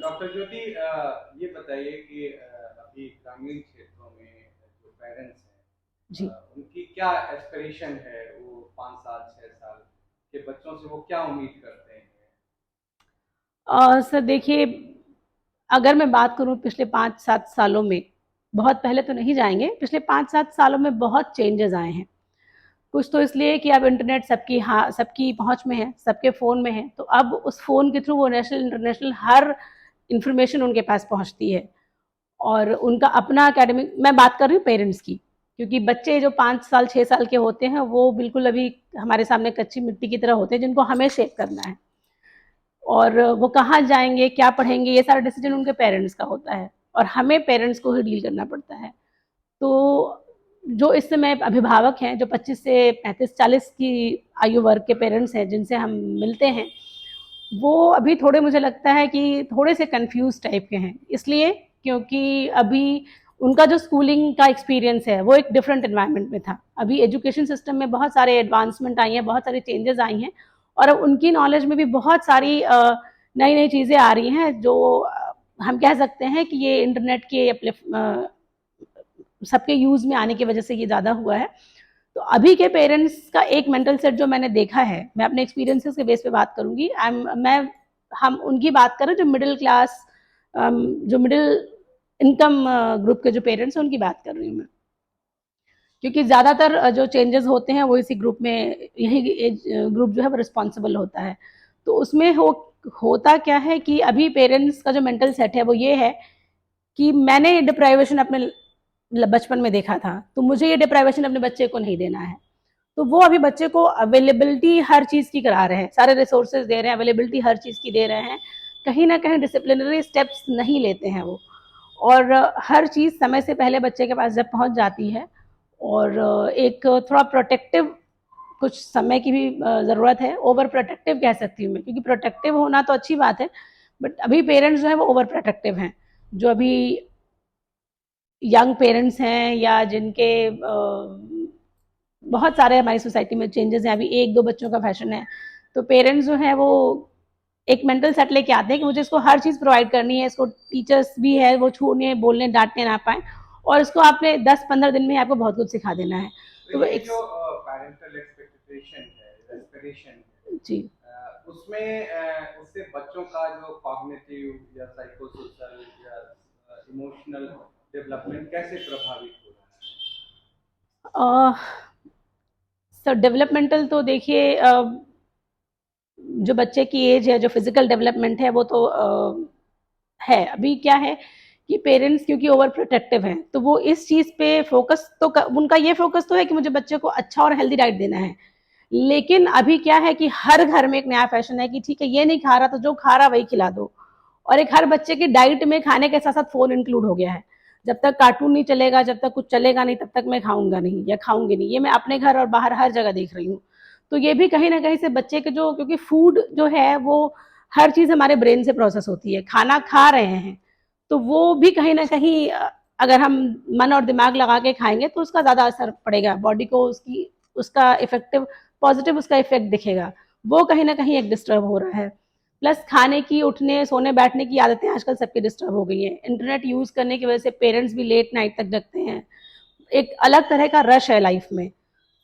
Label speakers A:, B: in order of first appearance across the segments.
A: Doctor ज्योति, ये बताइए कि अभी ग्रामीण क्षेत्रों में जो पेरेंट्स हैं,
B: जी।
A: उनकी क्या एस्पिरेशन है? वो 5 साल 6 साल के बच्चों से वो क्या उम्मीद करते हैं?
B: सर देखिए, अगर मैं बात करूँ पिछले 5-7 सालों में, बहुत पहले तो नहीं जाएँगे, पिछले 5-7 सालों में बहुत चेंजेज़ आए हैं। कुछ तो इसलिए कि अब इंटरनेट सबकी पहुँच में है, सबके फ़ोन में है, तो अब उस फ़ोन के थ्रू वो नेशनल, इंटरनेशनल हर इन्फॉर्मेशन उनके पास पहुँचती है। और उनका अपना एकेडमिक, मैं बात कर रही हूँ पेरेंट्स की, क्योंकि बच्चे जो 5 साल 6 साल के होते हैं, वो बिल्कुल अभी हमारे सामने कच्ची मिट्टी की तरह होते हैं, जिनको हमें शेप करना है। और वो कहाँ जाएँगे, क्या पढ़ेंगे, ये सारा डिसीज़न उनके पेरेंट्स का होता है और हमें पेरेंट्स को ही डील करना पड़ता है। तो जो इस समय अभिभावक हैं, जो 25 से 35-40 की आयु वर्ग के पेरेंट्स हैं, जिनसे हम मिलते हैं, वो अभी थोड़े, मुझे लगता है कि थोड़े से कन्फ्यूज़ टाइप के हैं। इसलिए क्योंकि अभी उनका जो स्कूलिंग का एक्सपीरियंस है, वो एक डिफरेंट एनवायरनमेंट में था। अभी एजुकेशन सिस्टम में बहुत सारे एडवांसमेंट आई हैं, बहुत सारी चेंजेज़ आई हैं और अब उनकी नॉलेज में भी बहुत सारी नई-नई चीज़ें आ रही हैं, जो हम कह सकते हैं कि ये इंटरनेट के सबके यूज़ में आने की वजह से ये ज़्यादा हुआ है। तो अभी के पेरेंट्स का एक मेंटल सेट जो मैंने देखा है, मैं अपने एक्सपीरियंसेस के बेस पे बात करूँगी। मैं हम उनकी बात करें जो मिडिल क्लास, जो मिडिल इनकम ग्रुप के जो पेरेंट्स हैं, उनकी बात कर रही हूँ मैं। क्योंकि ज़्यादातर जो चेंजेस होते हैं वो इसी ग्रुप में, यही एज ग्रुप जो है वो रिस्पॉन्सिबल होता है। तो उसमें होता क्या है कि अभी पेरेंट्स का जो मेंटल सेट है वो ये है कि मैंने डिप्राइवेशन अपने बचपन में देखा था, तो मुझे ये डिप्राइवेशन अपने बच्चे को नहीं देना है। तो वो अभी बच्चे को अवेलेबिलिटी हर चीज़ की करा रहे हैं, सारे रिसोर्सेज दे रहे हैं, अवेलेबिलिटी हर चीज़ की दे रहे हैं। कहीं ना कहीं डिसिप्लिनरी स्टेप्स नहीं लेते हैं वो, और हर चीज़ समय से पहले बच्चे के पास जब पहुंच जाती है, और एक थोड़ा प्रोटेक्टिव, कुछ समय की भी ज़रूरत है। ओवर प्रोटेक्टिव कह सकती हूँ मैं, क्योंकि प्रोटेक्टिव होना तो अच्छी बात है, बट अभी पेरेंट्स जो है वो ओवर प्रोटेक्टिव हैं। जो अभी यंग पेरेंट्स हैं या जिनके बहुत सारे हमारी सोसाइटी में चेंजेस हैं, अभी 1-2 बच्चों का फैशन है, तो पेरेंट्स जो हैं वो एक मेंटल सेट लेके आते हैं कि मुझे इसको हर चीज़ प्रोवाइड करनी है, इसको टीचर्स भी है वो छूने, बोलने, डाँटने ना पाएँ, और इसको आपने 10-15 दिन में आपको बहुत कुछ सिखा देना है।
A: तो
B: तो वो
A: ये
B: एक
A: जो पैरेंटल एक्सपेक्टेशन है, एस्पिरेशन है,
B: जी।
A: उसमें उससे बच्चों का जो कॉग्निटिव या साइको सोशल या इमोशनल डेवलपमेंट कैसे प्रभावित हो रहा
B: अ, सर डेवलपमेंटल तो देखिए, जो बच्चे की एज है, जो फिजिकल डेवलपमेंट है, वो तो है। अभी क्या है कि पेरेंट्स क्योंकि ओवर प्रोटेक्टिव हैं, तो वो इस चीज़ पे फोकस तो उनका ये फोकस तो है कि मुझे बच्चे को अच्छा और हेल्दी डाइट देना है। लेकिन अभी क्या है कि हर घर में एक नया फैशन है कि ठीक है, ये नहीं खा रहा तो जो खा रहा वही खिला दो। और एक हर बच्चे की डाइट में खाने के साथ साथ फोन इंक्लूड हो गया है। जब तक कार्टून नहीं चलेगा, जब तक कुछ चलेगा नहीं, तब तक मैं खाऊंगा नहीं या खाऊंगी नहीं। ये मैं अपने घर और बाहर हर जगह देख रही हूँ। तो ये भी कहीं ना कहीं से बच्चे के जो, क्योंकि फूड जो है वो हर चीज हमारे ब्रेन से प्रोसेस होती है, खाना खा रहे हैं तो वो भी कहीं ना कहीं अगर हम मन और दिमाग लगा के खाएंगे तो उसका ज्यादा असर पड़ेगा बॉडी को, उसकी उसका इफेक्टिव, पॉजिटिव उसका इफेक्ट दिखेगा। वो कहीं ना कहीं एक डिस्टर्ब हो रहा है। प्लस खाने की, उठने, सोने, बैठने की आदतें आजकल सबकी डिस्टर्ब हो गई हैं। इंटरनेट यूज करने की वजह से पेरेंट्स भी लेट नाइट तक जगते हैं। एक अलग तरह का रश है लाइफ में।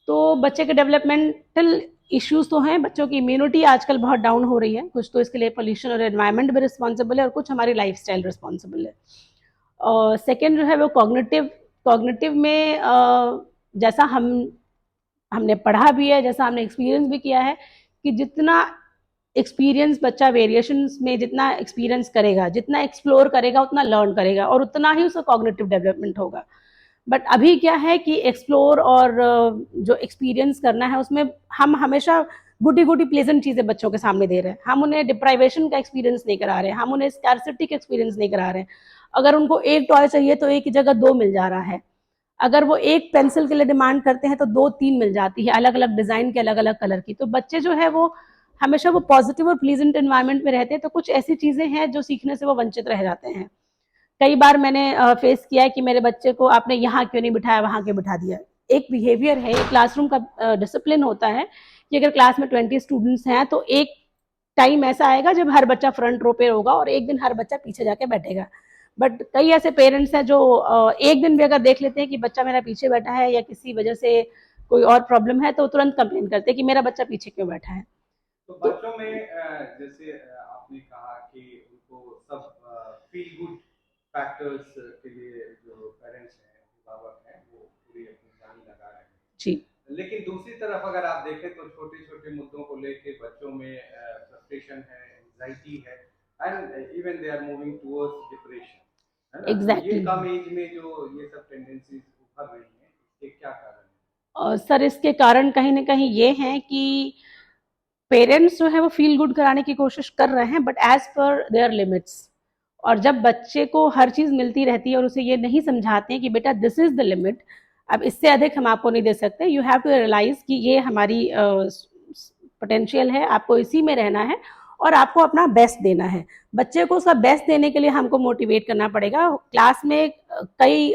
B: तो बच्चे के डेवलपमेंटल इश्यूज तो हैं, बच्चों की इम्यूनिटी आजकल बहुत डाउन हो रही है। कुछ तो इसके लिए पोल्यूशन और एनवायरनमेंट भी रिस्पॉन्सिबल है, और कुछ हमारी लाइफस्टाइल रिस्पॉन्सिबल है। और सेकेंड जो है वो कॉग्निटिव, कॉग्निटिव में जैसा हमने पढ़ा भी है, जैसा हमने एक्सपीरियंस भी किया है, कि जितना एक्सपीरियंस बच्चा वेरिएशंस में जितना एक्सपीरियंस करेगा, जितना एक्सप्लोर करेगा, उतना लर्न करेगा और उतना ही उसका कॉग्निटिव डेवलपमेंट होगा। बट अभी क्या है कि एक्सप्लोर और जो एक्सपीरियंस करना है उसमें हम हमेशा गुडी गुडी प्लेजेंट चीजें बच्चों के सामने दे रहे हैं। हम उन्हें डिप्राइवेशन का एक्सपीरियंस नहीं करा रहे हैं, हम उन्हें स्कैरसिटी का एक्सपीरियंस नहीं करा रहे हैं। अगर उनको एक टॉय चाहिए तो एक की जगह दो मिल जा रहा है। अगर वो एक पेंसिल के लिए डिमांड करते हैं तो दो तीन मिल जाती है, अलग अलग डिजाइन के, अलग अलग कलर की। तो बच्चे जो है वो हमेशा वो पॉजिटिव और प्लीजेंट एनवायरनमेंट में रहते हैं, तो कुछ ऐसी चीजें हैं जो सीखने से वो वंचित रह जाते हैं। कई बार मैंने फेस किया है कि मेरे बच्चे को आपने यहाँ क्यों नहीं बिठाया, वहां क्यों बिठा दिया। एक बिहेवियर है, एक क्लासरूम का डिसिप्लिन होता है कि अगर क्लास में 20 स्टूडेंट्स हैं तो एक टाइम ऐसा आएगा जब हर बच्चा फ्रंट रो पे होगा और एक दिन हर बच्चा पीछे जाके बैठेगा। बट कई ऐसे पेरेंट्स हैं जो एक दिन भी अगर देख लेते हैं कि बच्चा मेरा पीछे बैठा है या किसी वजह से कोई और प्रॉब्लम है तो तुरंत कंप्लेन करते हैं कि मेरा बच्चा पीछे क्यों बैठा है।
A: तो
B: तो
A: बच्चों में जैसे आपने कहा कि उनको सब फील गुड फैक्टर्स के लिए जो पेरेंट्स हैं, अभिभावक हैं, वो पूरी अपनी जान लगा रहे हैं।
B: जी,
A: लेकिन दूसरी तरफ अगर आप देखें तो छोटे-छोटे मुद्दों को लेके बच्चों में फ्रस्ट्रेशन है, एंग्जायटी है and even they are moving towards depression, है ना? तो ये
B: एग्जैक्टली
A: कम
B: exactly.
A: एज में जो ये सब टेंडेंसीज उभर रही हैं, इसके क्या कारण हैं?
B: सर इसके कारण कहीं ना कहीं ये हैं कि पेरेंट्स जो है वो फील गुड कराने की कोशिश कर रहे हैं but as per their limits. और जब बच्चे को हर चीज़ मिलती रहती है और उसे ये नहीं समझाते हैं कि बेटा दिस इज द लिमिट, अब इससे अधिक हम आपको नहीं दे सकते, यू हैव टू रियलाइज कि ये हमारी पोटेंशियल है, आपको इसी में रहना है और आपको अपना बेस्ट देना है। बच्चे को उसका बेस्ट देने के लिए हमको मोटिवेट करना पड़ेगा। क्लास में कई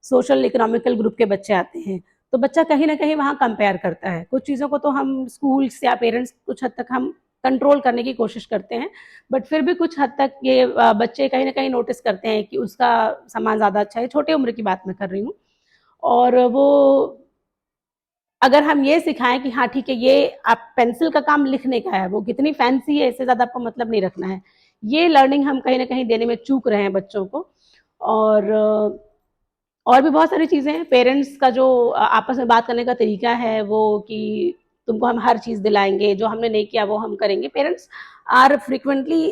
B: सोशल इकोनॉमिकल ग्रुप के बच्चे आते हैं तो बच्चा कहीं ना कहीं वहाँ कंपेयर करता है। कुछ चीज़ों को तो हम स्कूल्स या पेरेंट्स कुछ हद तक हम कंट्रोल करने की कोशिश करते हैं बट फिर भी कुछ हद तक ये बच्चे कहीं ना कहीं नोटिस करते हैं कि उसका सामान ज़्यादा अच्छा है। छोटे उम्र की बात मैं कर रही हूँ। और वो अगर हम ये सिखाएं कि हाँ ठीक है, ये आप पेंसिल का काम लिखने का है, वो कितनी फैंसी है इससे ज़्यादा आपको मतलब नहीं रखना है, ये लर्निंग हम कहीं ना कहीं देने में चूक रहे हैं बच्चों को। और और भी बहुत सारी चीज़ें हैं। पेरेंट्स का जो आपस में बात करने का तरीका है वो कि तुमको हम हर चीज़ दिलाएंगे, जो हमने नहीं किया वो हम करेंगे। पेरेंट्स आर फ्रिक्वेंटली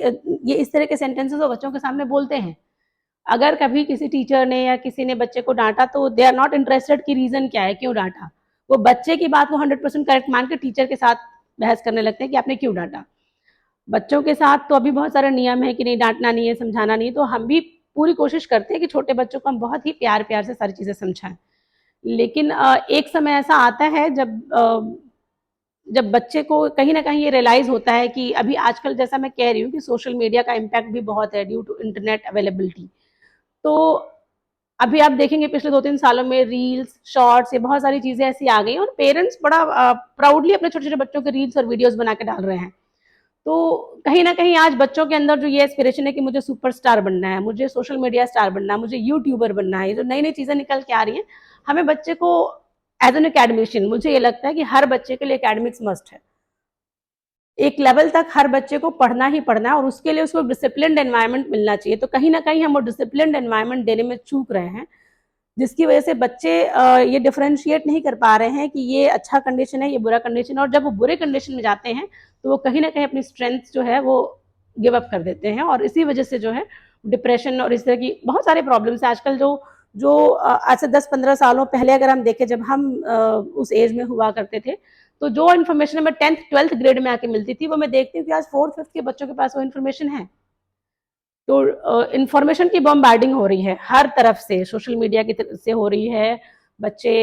B: ये इस तरह के सेंटेंसेस वो बच्चों के सामने बोलते हैं। अगर कभी किसी टीचर ने या किसी ने बच्चे को डांटा तो दे आर नॉट इंटरेस्टेड कि रीज़न क्या है, क्यों डांटा। वो बच्चे की बात को 100% करेक्ट मान के टीचर के साथ बहस करने लगते हैं कि आपने क्यों डांटा। बच्चों के साथ तो अभी बहुत सारे नियम है कि नहीं डांटना नहीं है, समझाना नहीं है, तो हम भी पूरी कोशिश करते हैं कि छोटे बच्चों को हम बहुत ही प्यार प्यार से सारी चीज़ें समझाएं। लेकिन एक समय ऐसा आता है जब बच्चे को कहीं ना कहीं ये रियलाइज होता है कि अभी आजकल जैसा मैं कह रही हूँ कि सोशल मीडिया का इम्पैक्ट भी बहुत है ड्यू टू इंटरनेट अवेलेबिलिटी। तो अभी आप देखेंगे पिछले 2-3 सालों में रील्स, शॉर्ट्स, ये बहुत सारी चीज़ें ऐसी आ गई हैं और पेरेंट्स बड़ा प्राउडली अपने छोटे छोटे बच्चों के रील्स और वीडियोस बना के डाल रहे हैं। तो कहीं ना कहीं आज बच्चों के अंदर जो ये एस्पिरेशन है कि मुझे सुपरस्टार बनना है, मुझे सोशल मीडिया स्टार बनना है, मुझे यूट्यूबर बनना है, ये जो नई नई चीज़ें निकल के आ रही हैं, हमें बच्चे को एज एन एकेडमिशियन मुझे ये लगता है कि हर बच्चे के लिए एकेडमिक्स मस्ट है। एक लेवल तक हर बच्चे को पढ़ना ही पढ़ना है और उसके लिए उसको डिसिप्लिन्ड एनवायरनमेंट मिलना चाहिए। तो कहीं ना कहीं हम वो डिसिप्लिन्ड एनवायरनमेंट देने में चूक रहे हैं, जिसकी वजह से बच्चे ये डिफरेंशिएट नहीं कर पा रहे हैं कि ये अच्छा कंडीशन है, ये बुरा कंडीशन है। और जब वो बुरे कंडीशन में जाते हैं तो वो कहीं ना कहीं अपनी स्ट्रेंथ जो है वो गिव अप कर देते हैं और इसी वजह से जो है डिप्रेशन और इस तरह की बहुत सारे प्रॉब्लम्स हैं आजकल। जो जो आज से 10-15 सालों पहले अगर हम देखें, जब हम उस एज में हुआ करते थे, तो जो इन्फॉर्मेशन हमें 10th-12th ग्रेड में आके मिलती थी वो मैं देखती हूँ कि आज 4th-5th के बच्चों के पास वो इन्फॉर्मेशन है। तो इंफॉर्मेशन की बॉम्बार्डिंग हो रही है हर तरफ से, सोशल मीडिया की तरफ से हो रही है। बच्चे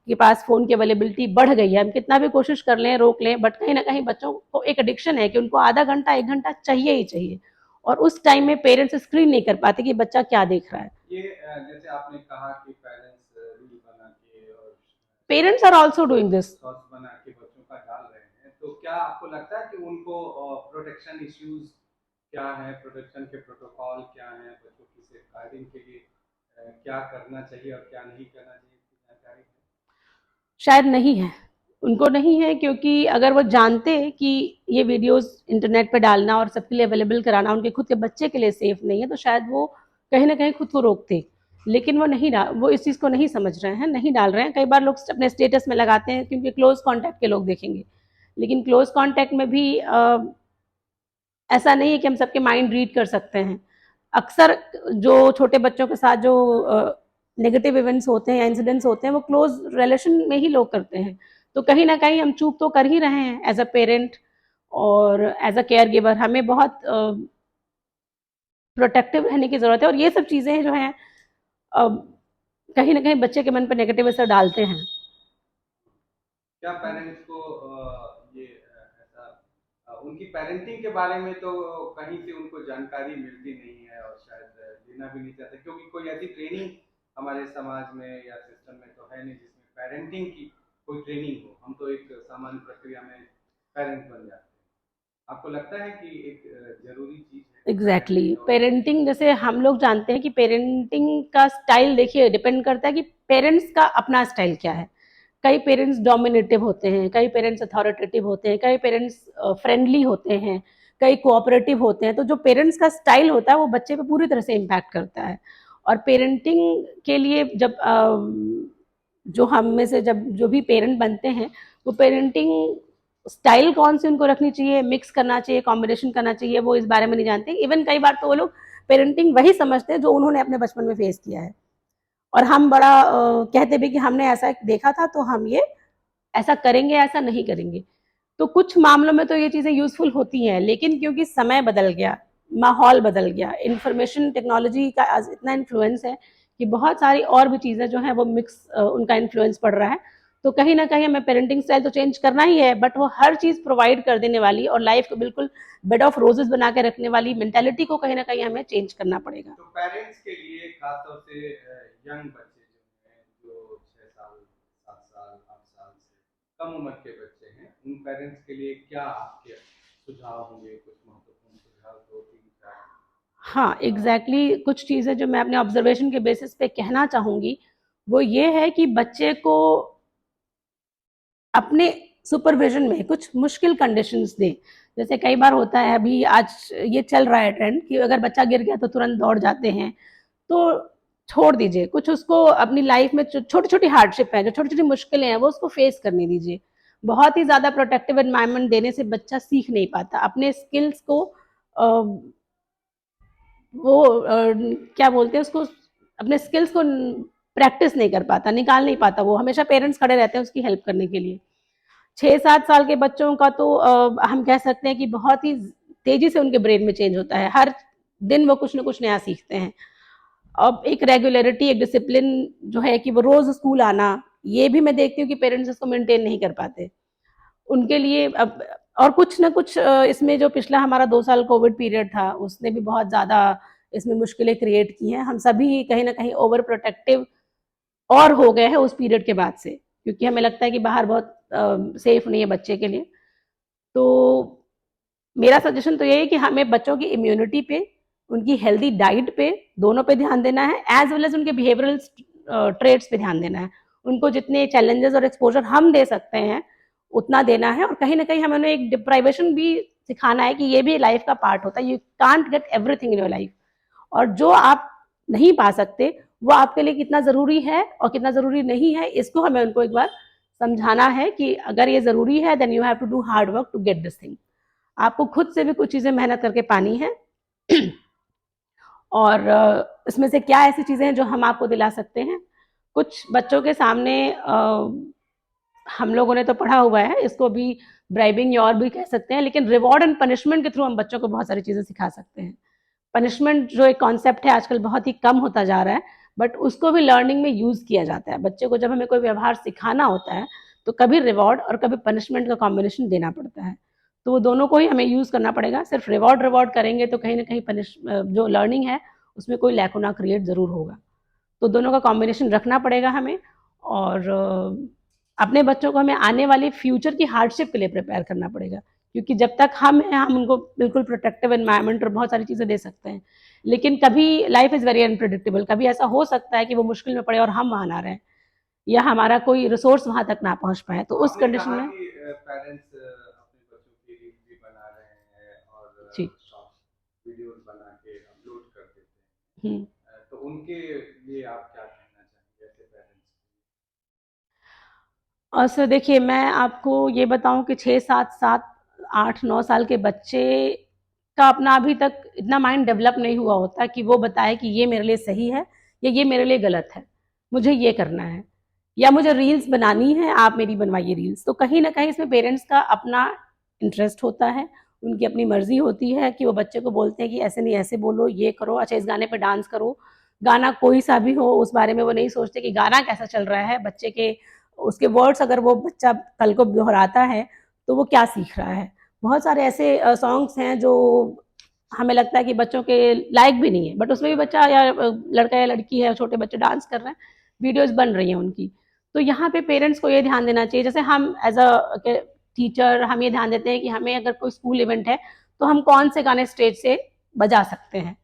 B: के पास फ़ोन की अवेलेबिलिटी बढ़ गई है, हम कितना भी कोशिश कर लें रोक लें बट कहीं ना कहीं बच्चों को एक एडिक्शन है कि उनको आधा घंटा 1 घंटा चाहिए ही चाहिए। और उस टाइम में पेरेंट्स स्क्रीन नहीं कर पाते कि बच्चा क्या देख रहा है।
A: ये जैसे आपने कहा कि पेरेंट्स रील बना के और
B: parents are also doing this.
A: Shorts बना के बच्चों का डाल रहे हैं, तो क्या आपको लगता है कि उनको प्रोटेक्शन इश्यूज क्या है, प्रोटेक्शन के प्रोटोकॉल क्या है, बच्चों की सेफ गार्डिंग के लिए क्या करना चाहिए और क्या नहीं करना चाहिए, इसकी जानकारी है?
B: शायद नहीं है, उनको नहीं है, क्योंकि अगर वो जानते कि ये वीडियोस इंटरनेट पे डालना और सबके लिए अवेलेबल कराना उनके खुद के बच्चे के लिए सेफ नहीं है तो शायद वो कहीं ना कहीं खुद को रोकते। लेकिन वो नहीं डाल, वो इस चीज़ को नहीं समझ रहे हैं, नहीं डाल रहे हैं। कई बार लोग अपने स्टेटस में लगाते हैं क्योंकि क्लोज कॉन्टैक्ट के लोग देखेंगे, लेकिन क्लोज कॉन्टैक्ट में भी ऐसा नहीं है कि हम सबके माइंड रीड कर सकते हैं। अक्सर जो छोटे बच्चों के साथ जो नेगेटिव इवेंट्स होते हैं या इंसिडेंट्स होते हैं वो क्लोज रिलेशन में ही लोग करते हैं। तो कहीं ना कहीं हम चूक तो कर ही रहे हैं एज अ पेरेंट और एज अ केयर गिवर। हमें बहुत प्रोटेक्टिव रहने की ज़रूरत है और ये सब चीज़ें जो हैं कहीं ना कहीं बच्चे के मन पर नेगेटिव असर डालते हैं।
A: क्या पेरेंट्स को ये ऐसा उनकी पेरेंटिंग के बारे में तो कहीं से उनको जानकारी मिलती नहीं है और शायद लेना भी नहीं चाहते, क्योंकि कोई ऐसी ट्रेनिंग हमारे समाज में या सिस्टम में तो है नहीं जिसमें पेरेंटिंग की कोई ट्रेनिंग हो। हम तो एक सामान्य प्रक्रिया में पेरेंट बन जाते हैं। आपको लगता है कि एक जरूरी चीज है
B: एग्जैक्टली
A: पेरेंटिंग
B: exactly.
A: और
B: पेरेंटिंग जैसे हम लोग जानते हैं कि पेरेंटिंग का स्टाइल देखिए डिपेंड करता है कि पेरेंट्स का अपना स्टाइल क्या है। कई पेरेंट्स डोमिनेटिव होते हैं, कई पेरेंट्स अथॉरिटेटिव होते हैं, कई पेरेंट्स फ्रेंडली होते हैं, कई कोऑपरेटिव होते हैं। तो जो पेरेंट्स का स्टाइल होता है वो बच्चे पे पूरी तरह से इम्पैक्ट करता है। और पेरेंटिंग के लिए जब जो हम में से जब जो भी पेरेंट बनते हैं वो पेरेंटिंग स्टाइल कौन सी उनको रखनी चाहिए, मिक्स करना चाहिए, कॉम्बिनेशन करना चाहिए, वो इस बारे में नहीं जानते। इवन कई बार तो वो लोग पेरेंटिंग वही समझते हैं जो उन्होंने अपने बचपन में फेस किया है, और हम बड़ा कहते भी कि हमने ऐसा देखा था तो हम ये ऐसा करेंगे, ऐसा नहीं करेंगे। तो कुछ मामलों में तो ये चीज़ें यूजफुल होती हैं, लेकिन क्योंकि समय बदल गया, माहौल बदल गया, इंफॉर्मेशन टेक्नोलॉजी का आज इतना इन्फ्लुएंस है कि बहुत सारी और भी चीज़ें जो हैं वो मिक्स उनका इन्फ्लुएंस पड़ रहा है। तो कहीं ना कहीं हमें पेरेंटिंग स्टाइल तो चेंज करना ही है, बट वो हर चीज़ प्रोवाइड कर देने वाली और लाइफ को बिल्कुल बेड ऑफ रोजेस बना के रखने वाली मेंटेलिटी को कहीं ना कहीं हमें चेंज करना पड़ेगा।
A: तो पेरेंट्स के लिए खासतौर से यंग बच्चे जो हैं, जो 6 साल 7 साल 8 साल से कम उम्र के बच्चे हैं, उन पेरेंट्स के लिए क्या आपके सुझाव होंगे? कुछ महत्वपूर्ण सुझाव, दो तीन चार?
B: हाँ, एग्जैक्टली exactly, कुछ चीज़ें जो मैं अपने ऑब्जर्वेशन के बेसिस पे कहना चाहूँगी वो ये है कि बच्चे को अपने सुपरविजन में कुछ मुश्किल कंडीशंस दें। जैसे कई बार होता है, अभी आज ये चल रहा है ट्रेंड कि अगर बच्चा गिर गया तो तुरंत दौड़ जाते हैं। तो छोड़ दीजिए, कुछ उसको अपनी लाइफ में छोटी छोटी हार्डशिप है, जो छोटी छोटी मुश्किलें हैं वो उसको फेस करने दीजिए। बहुत ही ज़्यादा प्रोटेक्टिव एनवायरनमेंट देने से बच्चा सीख नहीं पाता अपने स्किल्स को। वो क्या बोलते हैं उसको, अपने स्किल्स को प्रैक्टिस नहीं कर पाता, निकाल नहीं पाता। वो हमेशा पेरेंट्स खड़े रहते हैं उसकी हेल्प करने के लिए। 6-7 साल के बच्चों का तो हम कह सकते हैं कि बहुत ही तेजी से उनके ब्रेन में चेंज होता है, हर दिन वो कुछ ना कुछ नया सीखते हैं। अब एक रेगुलरिटी, एक डिसिप्लिन जो है कि वो रोज स्कूल आना, ये भी मैं देखती हूँ कि पेरेंट्स इसको मेंटेन नहीं कर पाते। उनके लिए अब और कुछ ना कुछ इसमें जो पिछला हमारा 2 साल कोविड पीरियड था उसने भी बहुत ज़्यादा इसमें मुश्किलें क्रिएट की हैं। हम सभी कहीं ना कहीं ओवर प्रोटेक्टिव और हो गए हैं उस पीरियड के बाद से, क्योंकि हमें लगता है कि बाहर बहुत सेफ नहीं है बच्चे के लिए। तो मेरा सजेशन तो ये है कि हमें बच्चों की इम्यूनिटी पे, उनकी हेल्दी डाइट पे, दोनों पे ध्यान देना है, एज वेल एज उनके बिहेवियरल ट्रेड्स पे ध्यान देना है। उनको जितने चैलेंजेस और एक्सपोजर हम दे सकते हैं उतना देना है, और कहीं ना कहीं हमें उन्हें एक डिप्राइवेशन भी सिखाना है कि ये भी लाइफ का पार्ट होता है। You can't get everything in your life, और जो आप नहीं पा सकते वो आपके लिए कितना ज़रूरी है और कितना ज़रूरी नहीं है, इसको हमें उनको एक बार समझाना है कि अगर ये ज़रूरी है then you have to do hard work to get this thing. आपको खुद से भी कुछ चीज़ें मेहनत करके पानी है। और इसमें से क्या ऐसी चीज़ें हैं जो हम आपको दिला सकते हैं। कुछ बच्चों के सामने हम लोगों ने तो पढ़ा हुआ है, इसको भी ब्राइबिंग या और भी कह सकते हैं, लेकिन रिवॉर्ड एंड पनिशमेंट के थ्रू हम बच्चों को बहुत सारी चीज़ें सिखा सकते हैं। पनिशमेंट जो एक कॉन्सेप्ट है आजकल बहुत ही कम होता जा रहा है, बट उसको भी लर्निंग में यूज़ किया जाता है। बच्चे को जब हमें कोई व्यवहार सिखाना होता है तो कभी रिवॉर्ड और कभी पनिशमेंट का कॉम्बिनेशन देना पड़ता है। तो वो दोनों को ही हमें यूज़ करना पड़ेगा। सिर्फ रिवॉर्ड रिवॉर्ड करेंगे तो कहीं ना कहीं जो लर्निंग है उसमें कोई लैकुना क्रिएट ज़रूर होगा। तो दोनों का कॉम्बिनेशन रखना पड़ेगा हमें, और अपने बच्चों को हमें आने वाली फ्यूचर की हार्डशिप के लिए प्रिपेयर करना पड़ेगा। क्योंकि जब तक हम हैं हम उनको बिल्कुल प्रोटेक्टिव एनवायरनमेंट और बहुत सारी चीज़ें दे सकते हैं, लेकिन कभी लाइफ इज़ वेरी अनप्रिडिक्टेबल। कभी ऐसा हो सकता है कि वो मुश्किल में पड़े और हम वहाँ ना रहें, या हमारा कोई रिसोर्स वहाँ तक ना पहुँच पाए। तो
A: तो
B: उस
A: आपने
B: कंडीशन
A: कहा
B: में
A: कि पेरेंट्स अपने बच्चों की रील भी बना रहे हैं और
B: जी।
A: शॉर्ट्स वीडियोस बना के अपलोड कर देते
B: हम्म।
A: हैं, तो उनके लिए आप क्या कहना चाहेंगे ऐसे पेरेंट्स?
B: और सर देखिए, मैं आपको ये बताऊं कि 6 7 7 8 9 साल के बच्चे का अपना अभी तक इतना माइंड डेवलप नहीं हुआ होता कि वो बताए कि ये मेरे लिए सही है या ये मेरे लिए गलत है, मुझे ये करना है या मुझे रील्स बनानी है, आप मेरी बनवाइए रील्स। तो कहीं ना कहीं इसमें पेरेंट्स का अपना इंटरेस्ट होता है, उनकी अपनी मर्जी होती है कि वो बच्चे को बोलते हैं कि ऐसे नहीं ऐसे बोलो, ये करो, अच्छा इस गाने पे डांस करो। गाना कोई सा भी हो उस बारे में वो नहीं सोचते कि गाना कैसा चल रहा है, बच्चे के उसके वर्ड्स अगर वो बच्चा कल को दोहराता है तो वो क्या सीख रहा है। बहुत सारे ऐसे सॉन्ग्स हैं जो हमें लगता है कि बच्चों के लायक भी नहीं है, बट उसमें भी बच्चा या लड़का या लड़की है, छोटे बच्चे डांस कर रहे हैं, वीडियोस बन रही हैं उनकी। तो यहाँ पे पेरेंट्स को ये ध्यान देना चाहिए, जैसे हम एज अ टीचर हम ये ध्यान देते हैं कि हमें अगर कोई स्कूल इवेंट है तो हम कौन से गाने स्टेज से बजा सकते हैं,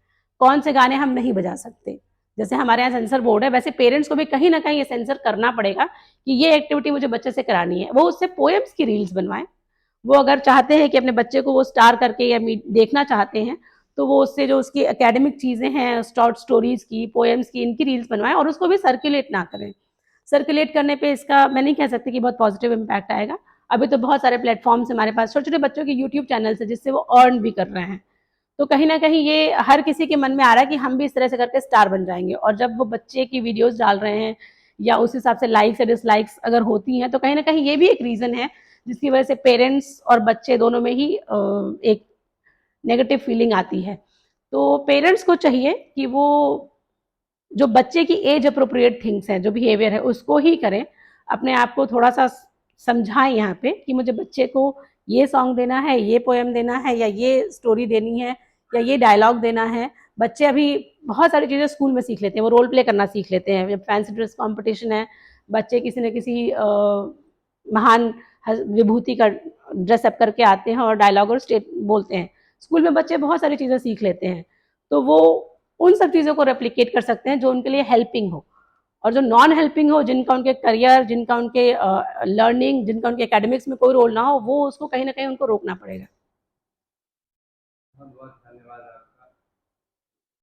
B: कौन से गाने हम नहीं बजा सकते। जैसे हमारे यहाँ सेंसर बोर्ड है, वैसे पेरेंट्स को भी कहीं ना कहीं ये सेंसर करना पड़ेगा कि ये एक्टिविटी मुझे बच्चे से करानी है। वो उससे पोएम्स की रील्स बनवाएं। वो अगर चाहते हैं कि अपने बच्चे को वो स्टार करके या देखना चाहते हैं, तो वो उससे जो उसकी एकेडमिक चीज़ें हैं, शॉर्ट स्टोरीज की, पोएम्स की, इनकी रील्स बनवाएं और उसको भी सर्कुलेट ना करें। सर्कुलेट करने पे इसका मैं नहीं कह सकती कि बहुत पॉजिटिव इम्पैक्ट आएगा। अभी तो बहुत सारे प्लेटफॉर्म्स हमारे पास, छोटे छोटे बच्चों के यूट्यूब चैनल्स है जिससे वो अर्न भी कर रहे हैं। तो कहीं ना कहीं ये हर किसी के मन में आ रहा है कि हम भी इस तरह से करके स्टार बन जाएंगे। और जब वो बच्चे की वीडियोस डाल रहे हैं या उस हिसाब से लाइक्स या डिसलाइक्स अगर होती हैं, तो कहीं ना कहीं ये भी एक रीज़न है जिसकी वजह से पेरेंट्स और बच्चे दोनों में ही एक नेगेटिव फीलिंग आती है। तो पेरेंट्स को चाहिए कि वो जो बच्चे की एज अप्रोप्रिएट थिंग्स हैं, जो बिहेवियर है, उसको ही करें। अपने आप को थोड़ा सा समझाएं यहाँ पे कि मुझे बच्चे को ये सॉन्ग देना है, ये पोएम देना है, या ये स्टोरी देनी है, या ये डायलॉग देना है। बच्चे अभी बहुत सारी चीज़ें स्कूल में सीख लेते हैं, वो रोल प्ले करना सीख लेते हैं। जब फैंसी ड्रेस कॉम्पिटिशन है, बच्चे किसी न किसी महान विभूति का ड्रेसअप करके आते हैं और डायलॉग और स्टेट बोलते हैं। स्कूल में बच्चे बहुत सारी चीज़ें सीख लेते हैं, तो वो उन सब चीज़ों को रेप्लिकेट कर सकते हैं जो उनके लिए हेल्पिंग हो। और जो नॉन हेल्पिंग हो, जिनका उनके करियर, जिनका उनके लर्निंग, जिनका उनके एकेडमिक्स में कोई रोल ना हो, वो उसको कहीं ना कहीं उनको रोकना पड़ेगा।
A: बहुत बहुत